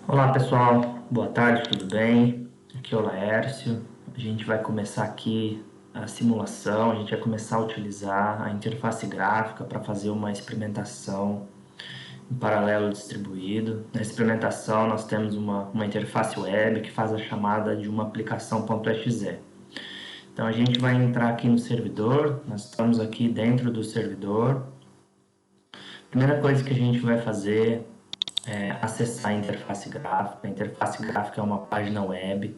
Olá pessoal, boa tarde, tudo bem? Aqui é o Laércio. A gente vai começar aqui a simulação, a gente vai começar a utilizar a interface gráfica para fazer uma experimentação em paralelo distribuído. Na experimentação nós temos uma interface web que faz a chamada de uma aplicação.exe. Então a gente vai entrar aqui no servidor, nós estamos aqui dentro do servidor. A primeira coisa que a gente vai fazer acessar a interface gráfica. A interface gráfica é uma página web,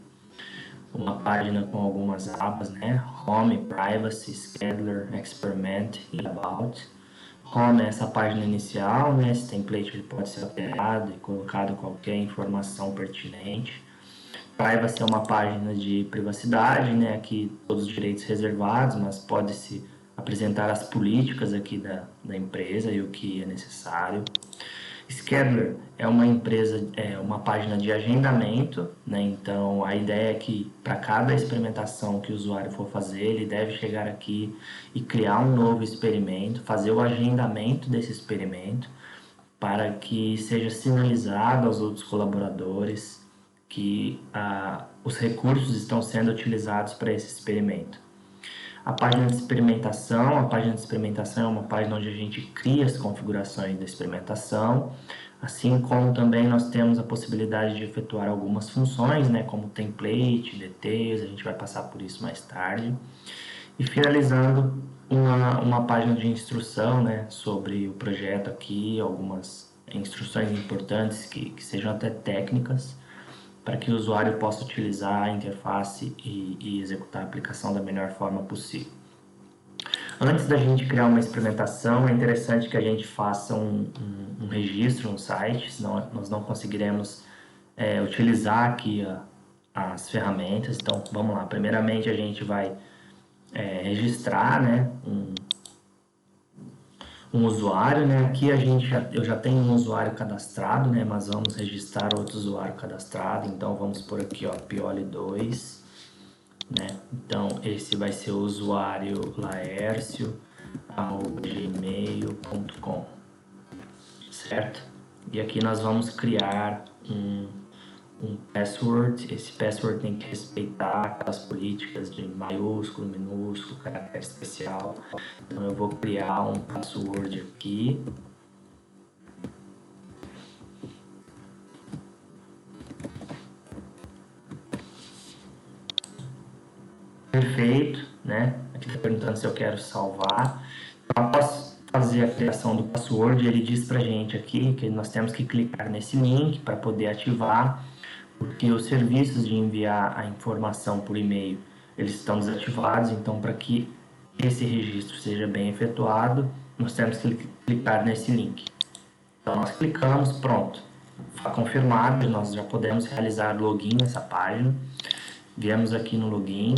uma página com algumas abas, né? Home, Privacy, Scheduler, Experiment e About. Home é essa página inicial, né? Esse template ele pode ser alterado e colocado qualquer informação pertinente. Privacy é uma página de privacidade, né? Aqui todos os direitos reservados, mas pode-se apresentar as políticas aqui da empresa e o que é necessário. Scheduler é uma página de agendamento, né? Então a ideia é que para cada experimentação que o usuário for fazer, ele deve chegar aqui e criar um novo experimento, fazer o agendamento desse experimento para que seja sinalizado aos outros colaboradores que os recursos estão sendo utilizados para esse experimento. A página de experimentação é uma página onde a gente cria as configurações da experimentação, assim como também nós temos a possibilidade de efetuar algumas funções, né, como template, details, a gente vai passar por isso mais tarde. E finalizando, uma página de instrução, né, sobre o projeto aqui, algumas instruções importantes que sejam até técnicas, para que o usuário possa utilizar a interface e executar a aplicação da melhor forma possível. Antes da gente criar uma experimentação, é interessante que a gente faça um registro no site, senão nós não conseguiremos utilizar aqui as ferramentas. Então, vamos lá. Primeiramente, a gente vai registrar, né, um usuário, né? Aqui eu já tenho um usuário cadastrado, né? Mas vamos registrar outro usuário cadastrado. Então vamos por aqui, ó, Pioli2, né? Então esse vai ser o usuário laercio@gmail.com, certo? E aqui nós vamos criar um password. Esse password tem que respeitar aquelas políticas de maiúsculo, minúsculo, caractere especial. Então eu vou criar um password aqui. Perfeito, né? Aqui está perguntando se eu quero salvar. Então, após fazer a criação do password, ele diz pra gente aqui que nós temos que clicar nesse link para poder ativar, porque os serviços de enviar a informação por e-mail, eles estão desativados. Então, para que esse registro seja bem efetuado, nós temos que clicar nesse link. Então, nós clicamos, pronto, está confirmado, nós já podemos realizar login nessa página. Viemos aqui no login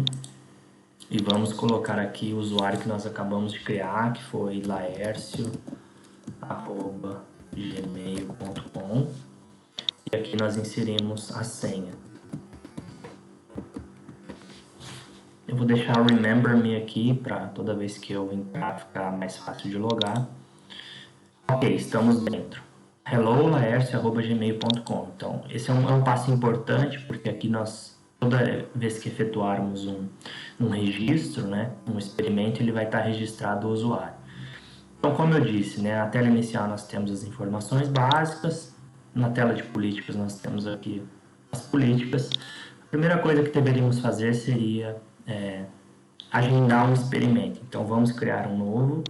e vamos colocar aqui o usuário que nós acabamos de criar, que foi laercio@gmail.com. E aqui nós inserimos a senha. Eu vou deixar o Remember Me aqui para toda vez que eu entrar ficar mais fácil de logar. Ok, estamos dentro. Hello, laercio@gmail.com. Então, esse é um passo importante, porque aqui toda vez que efetuarmos um registro, né, um experimento, ele vai estar registrado o usuário. Então, como eu disse, né, na tela inicial nós temos as informações básicas, na tela de políticas nós temos aqui as políticas. A primeira coisa que deveríamos fazer seria agendar um experimento. Então, vamos criar um novo.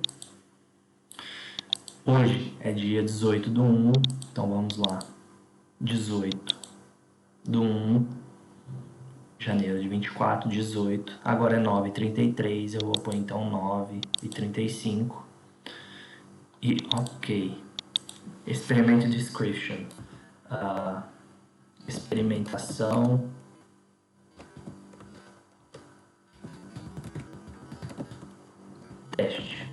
Hoje é dia 18/1, então vamos lá, 18/1, janeiro de 24, 18, agora é 9h33, eu vou pôr então 9h35, e ok, experimento description, experimentação, teste.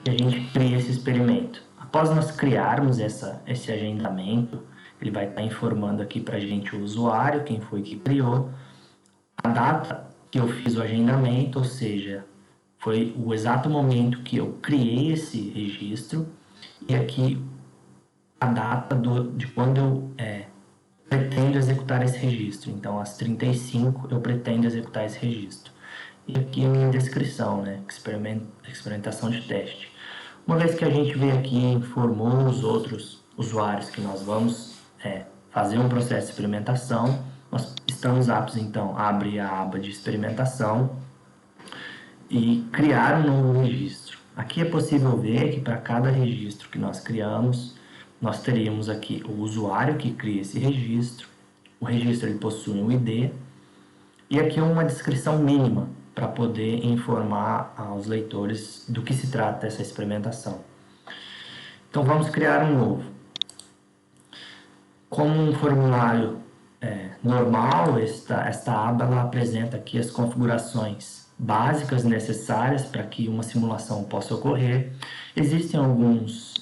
E a gente cria esse experimento. Após nós criarmos esse agendamento, ele vai estar informando aqui para a gente o usuário, quem foi que criou, a data que eu fiz o agendamento, ou seja, foi o exato momento que eu criei esse registro, e aqui a data de quando eu pretendo executar esse registro. Então, às 35 eu pretendo executar esse registro. E aqui a minha descrição, né? Experimentação de teste. Uma vez que a gente veio aqui e informou os outros usuários que nós vamos fazer um processo de experimentação, nós estamos aptos, então, a abrir a aba de experimentação e criar um novo registro. Aqui é possível ver que para cada registro que nós criamos, nós teríamos aqui o usuário que cria esse registro, o registro ele possui um ID, e aqui uma descrição mínima para poder informar aos leitores do que se trata essa experimentação. Então vamos criar um novo. Como um formulário normal, esta aba ela apresenta aqui as configurações básicas necessárias para que uma simulação possa ocorrer. Existem alguns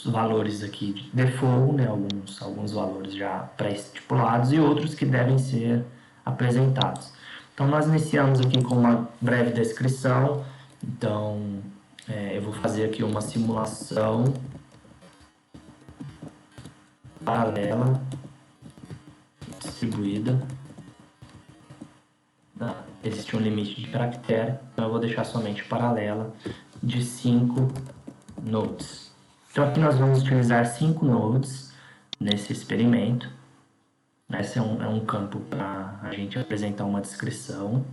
valores aqui de default, né? alguns valores já pré-estipulados e outros que devem ser apresentados. Então nós iniciamos aqui com uma breve descrição. Então eu vou fazer aqui uma simulação paralela distribuída. Existe um limite de caractere, então eu vou deixar somente paralela de 5 nodes. Então aqui nós vamos utilizar 5 nodes nesse experimento. Esse é um campo para a gente apresentar uma descrição.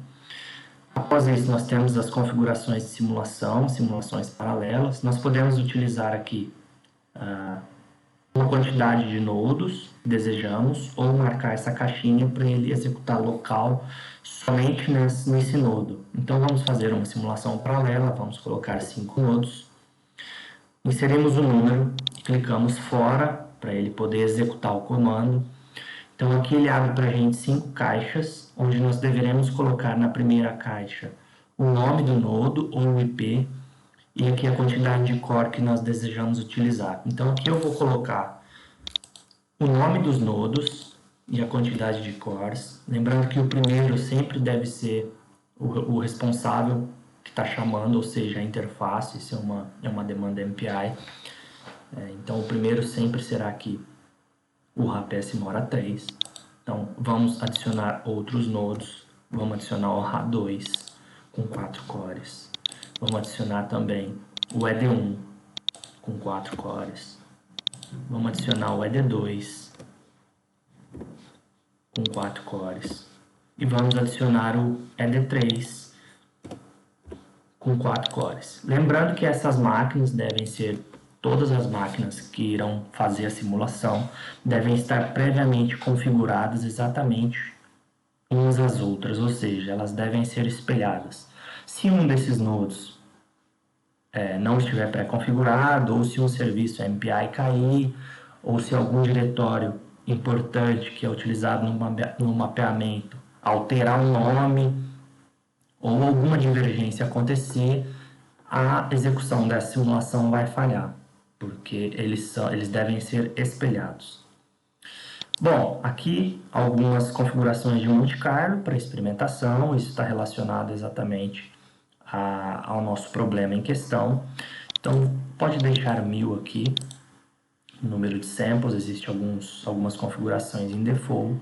Após isso, nós temos as configurações de simulação, simulações paralelas. Nós podemos utilizar aqui uma quantidade de nodos que desejamos ou marcar essa caixinha para ele executar local somente nesse nodo. Então vamos fazer uma simulação paralela, vamos colocar 5 nodos, inserimos o número e clicamos fora para ele poder executar o comando. Então aqui ele abre para a gente 5 caixas, onde nós deveremos colocar na primeira caixa o nome do nodo ou o IP, e aqui a quantidade de core que nós desejamos utilizar. Então aqui eu vou colocar o nome dos nodos e a quantidade de cores. Lembrando que o primeiro sempre deve ser o responsável que está chamando, ou seja, a interface, isso é uma demanda MPI. Então o primeiro sempre será aqui o RAPS Mora 3. Então vamos adicionar outros nodos. Vamos adicionar o RA2 com 4 cores. Vamos adicionar também o ED1 com 4 cores. Vamos adicionar o ED2 com 4 cores. E vamos adicionar o ED3 com 4 cores. Lembrando que essas máquinas devem ser, todas as máquinas que irão fazer a simulação, devem estar previamente configuradas exatamente umas às outras, ou seja, elas devem ser espelhadas. Se um desses nodos não estiver pré-configurado, ou se um serviço MPI cair, ou se algum diretório importante que é utilizado no mapeamento alterar o nome, ou alguma divergência acontecer, a execução dessa simulação vai falhar, porque eles devem ser espelhados. Bom, aqui algumas configurações de Monte Carlo para experimentação, isso está relacionado exatamente ao nosso problema em questão. Então, pode deixar 1000 aqui, número de samples, existem algumas configurações em default.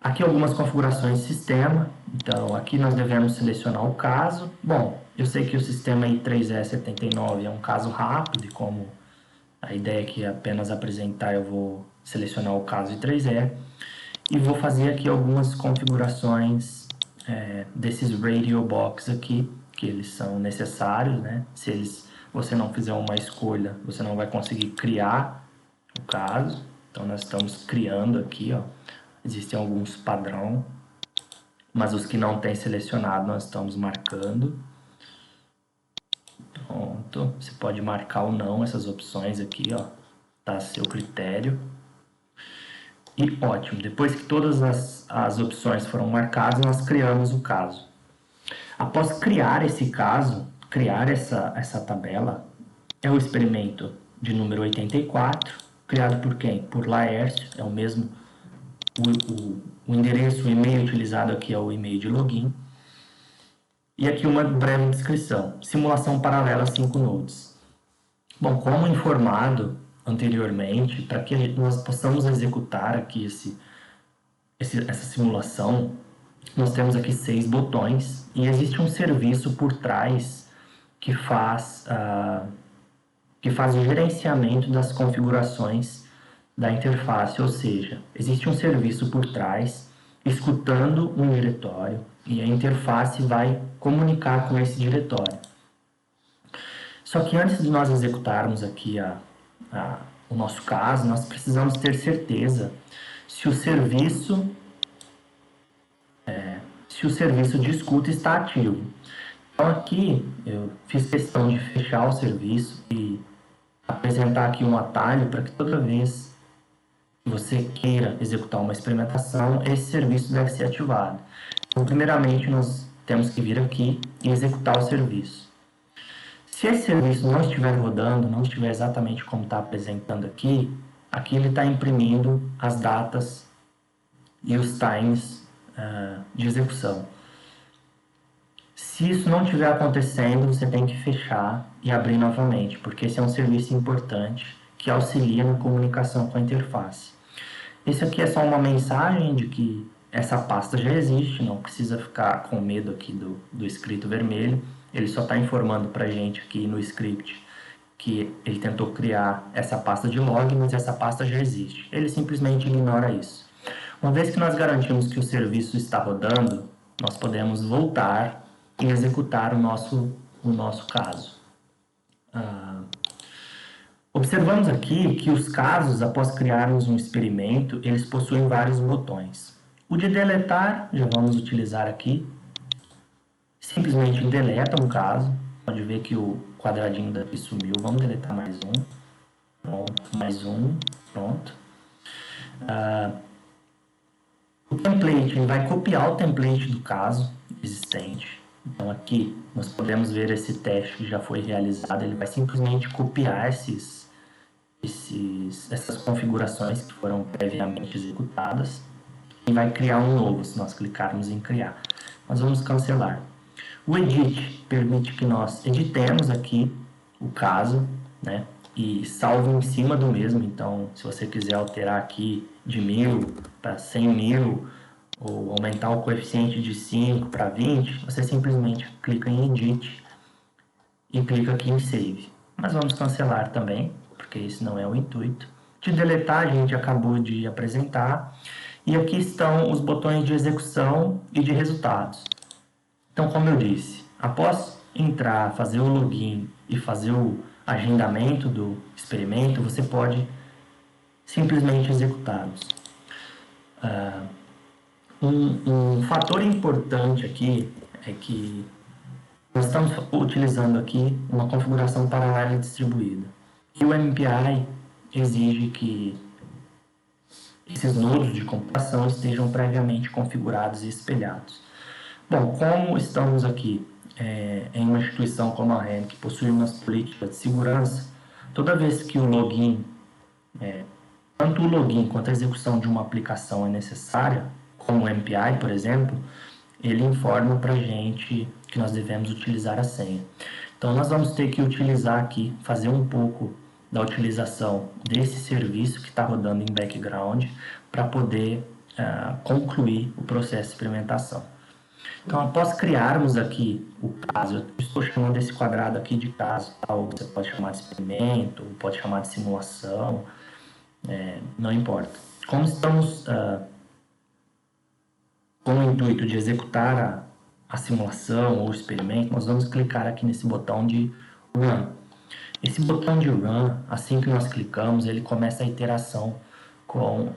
Aqui algumas configurações de sistema, então aqui nós devemos selecionar o caso. Bom, eu sei que o sistema I3E79 é um caso rápido, e como a ideia aqui é apenas apresentar, eu vou selecionar o caso I3E e vou fazer aqui algumas configurações desses radio box aqui, que eles são necessários, né? Se você não fizer uma escolha, você não vai conseguir criar o caso. Então nós estamos criando aqui, ó. Existem alguns padrão, mas os que não tem selecionado nós estamos marcando. Pronto, você pode marcar ou não essas opções aqui, ó, tá a seu critério. E ótimo, depois que todas as opções foram marcadas, nós criamos o caso. Após criar esse caso, criar essa tabela, é o experimento de número 84, criado por quem? Por Laércio, é o mesmo, o endereço, o e-mail utilizado aqui é o e-mail de login. E aqui uma breve descrição, simulação paralela 5 nodes. Bom, como informado anteriormente, para que nós possamos executar aqui essa simulação, nós temos aqui 6 botões e existe um serviço por trás que faz o gerenciamento das configurações da interface, ou seja, existe um serviço por trás escutando um diretório e a interface vai comunicar com esse diretório. Só que antes de nós executarmos aqui o nosso caso, nós precisamos ter certeza se o serviço de escuta está ativo. Então aqui eu fiz questão de fechar o serviço e apresentar aqui um atalho para que toda vez que você queira executar uma experimentação, esse serviço deve ser ativado. Então, primeiramente, nós temos que vir aqui e executar o serviço. Se esse serviço não estiver rodando, não estiver exatamente como está apresentando aqui ele está imprimindo as datas e os times de execução. Se isso não estiver acontecendo, você tem que fechar e abrir novamente, porque esse é um serviço importante que auxilia na comunicação com a interface. Esse aqui é só uma mensagem de que essa pasta já existe, não precisa ficar com medo aqui do escrito vermelho. Ele só está informando para a gente aqui no script que ele tentou criar essa pasta de log, mas essa pasta já existe. Ele simplesmente ignora isso. Uma vez que nós garantimos que o serviço está rodando, nós podemos voltar e executar o nosso caso. Observamos aqui que os casos, após criarmos um experimento, eles possuem vários botões. O de deletar, já vamos utilizar aqui. Simplesmente deleta um caso. Pode ver que o quadradinho daqui sumiu. Vamos deletar mais um. Pronto, mais um. Pronto. O template, ele vai copiar o template do caso existente. Então aqui nós podemos ver esse teste que já foi realizado. Ele vai simplesmente copiar essas configurações que foram previamente executadas e vai criar um novo, se nós clicarmos em criar. Nós vamos cancelar. O edit permite que nós editemos aqui o caso, né, e salve em cima do mesmo. Então, se você quiser alterar aqui de 1000 para 100.000 ou aumentar o coeficiente de 5 para 20, você simplesmente clica em edit e clica aqui em save. Mas vamos cancelar também, porque esse não é o intuito. De deletar, a gente acabou de apresentar. E aqui estão os botões de execução e de resultados. Então, como eu disse, após entrar, fazer o login e fazer o agendamento do experimento, você pode simplesmente executá-los. Um fator importante aqui é que nós estamos utilizando aqui uma configuração paralela distribuída. E o MPI exige que esses nodos de computação estejam previamente configurados e espelhados. Bom, como estamos aqui em uma instituição como a REN, que possui umas políticas de segurança, toda vez que o login, tanto o login quanto a execução de uma aplicação é necessária, como o MPI, por exemplo, ele informa para a gente que nós devemos utilizar a senha. Então, nós vamos ter que utilizar aqui, fazer um pouco da utilização desse serviço que está rodando em background para poder concluir o processo de experimentação. Então, após criarmos aqui o caso, eu estou chamando esse quadrado aqui de caso, ou você pode chamar de experimento, pode chamar de simulação, não importa. Como estamos com o intuito de executar a simulação ou o experimento, nós vamos clicar aqui nesse botão de Run. Esse botão de Run, assim que nós clicamos, ele começa a iteração com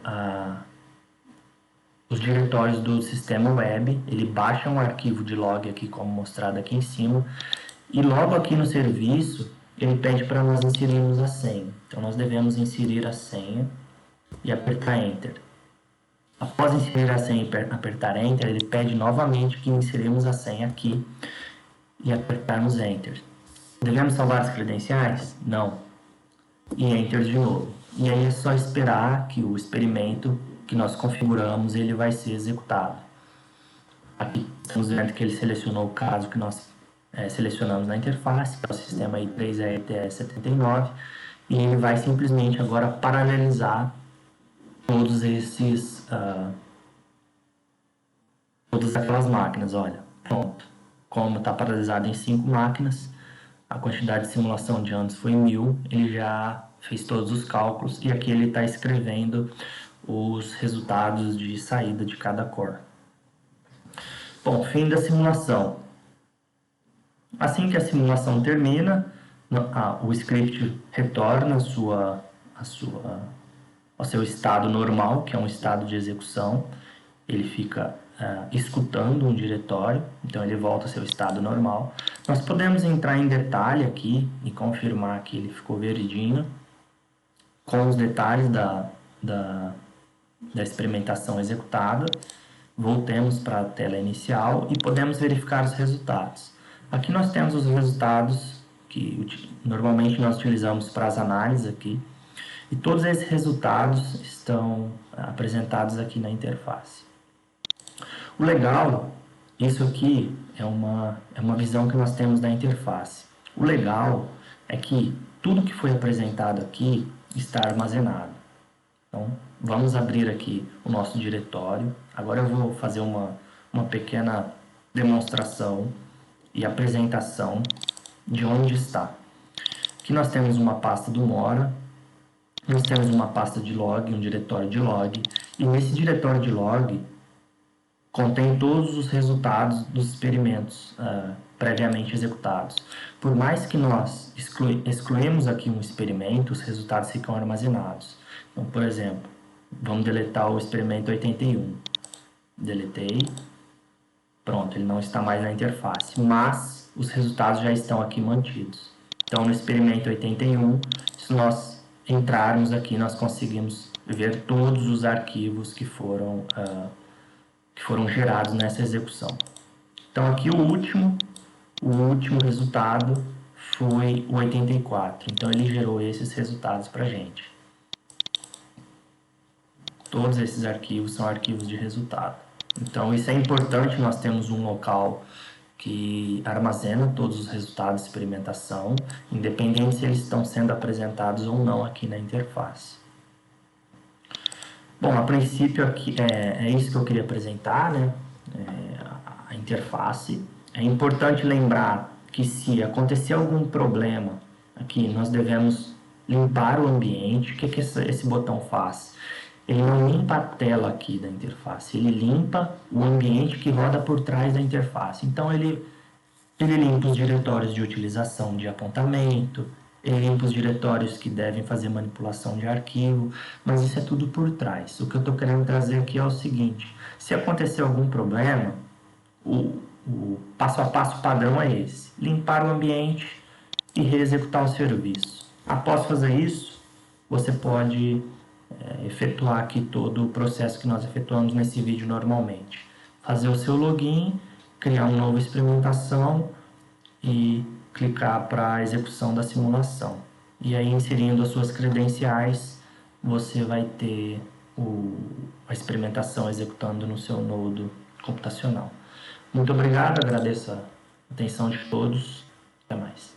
os diretórios do sistema web. Ele baixa um arquivo de log aqui, como mostrado aqui em cima, e logo aqui no serviço, ele pede para nós inserirmos a senha. Então, nós devemos inserir a senha e apertar Enter. Após inserir a senha e apertar Enter, ele pede novamente que inserimos a senha aqui e apertarmos Enter. Devemos salvar as credenciais? Não. E Enter de novo. E aí é só esperar que o experimento que nós configuramos ele vai ser executado. Aqui estamos vendo que ele selecionou o caso que nós selecionamos na interface, que é o sistema I3RTE79, e ele vai simplesmente agora paralelizar todos todas aquelas máquinas. Olha, pronto. Como está paralisado em 5 máquinas, a quantidade de simulação de antes foi 1000, ele já fez todos os cálculos e aqui ele está escrevendo os resultados de saída de cada core. Bom, fim da simulação. Assim que a simulação termina, o script retorna ao seu estado normal, que é um estado de execução. Ele fica escutando um diretório, então ele volta ao seu estado normal. Nós podemos entrar em detalhe aqui e confirmar que ele ficou verdinho, com os detalhes da experimentação executada. Voltemos para a tela inicial e podemos verificar os resultados. Aqui nós temos os resultados que normalmente nós utilizamos para as análises aqui, e todos esses resultados estão apresentados aqui na interface. O legal, isso aqui é uma visão que nós temos da interface. O legal é que tudo que foi apresentado aqui está armazenado. Então, vamos abrir aqui o nosso diretório. Agora eu vou fazer uma pequena demonstração e apresentação de onde está. Aqui nós temos uma pasta do Mora, nós temos uma pasta de log, um diretório de log, e nesse diretório de log contém todos os resultados dos experimentos previamente executados. Por mais que nós excluímos aqui um experimento, os resultados ficam armazenados. Então, por exemplo, vamos deletar o experimento 81. Deletei. Pronto, ele não está mais na interface, mas os resultados já estão aqui mantidos. Então, no experimento 81, se nós entrarmos aqui, nós conseguimos ver todos os arquivos que foram gerados nessa execução. Então, aqui o último resultado foi o 84. Então, ele gerou esses resultados para a gente. Todos esses arquivos são arquivos de resultado. Então, isso é importante, nós temos um local que armazena todos os resultados de experimentação, independente se eles estão sendo apresentados ou não aqui na interface. Bom, a princípio aqui é isso que eu queria apresentar, né? A interface. É importante lembrar que se acontecer algum problema aqui, nós devemos limpar o ambiente. O que esse botão faz? Ele não limpa a tela aqui da interface, ele limpa o ambiente que roda por trás da interface. Então, ele limpa os diretórios de utilização de apontamento, ele limpa os diretórios que devem fazer manipulação de arquivo, mas isso é tudo por trás. O que eu estou querendo trazer aqui é o seguinte: se acontecer algum problema, o passo a passo padrão é esse: limpar o ambiente e reexecutar o serviço. Após fazer isso, você pode efetuar aqui todo o processo que nós efetuamos nesse vídeo normalmente. Fazer o seu login, criar uma nova experimentação e clicar para a execução da simulação. E aí, inserindo as suas credenciais, você vai ter a experimentação executando no seu nodo computacional. Muito obrigado, agradeço a atenção de todos. Até mais.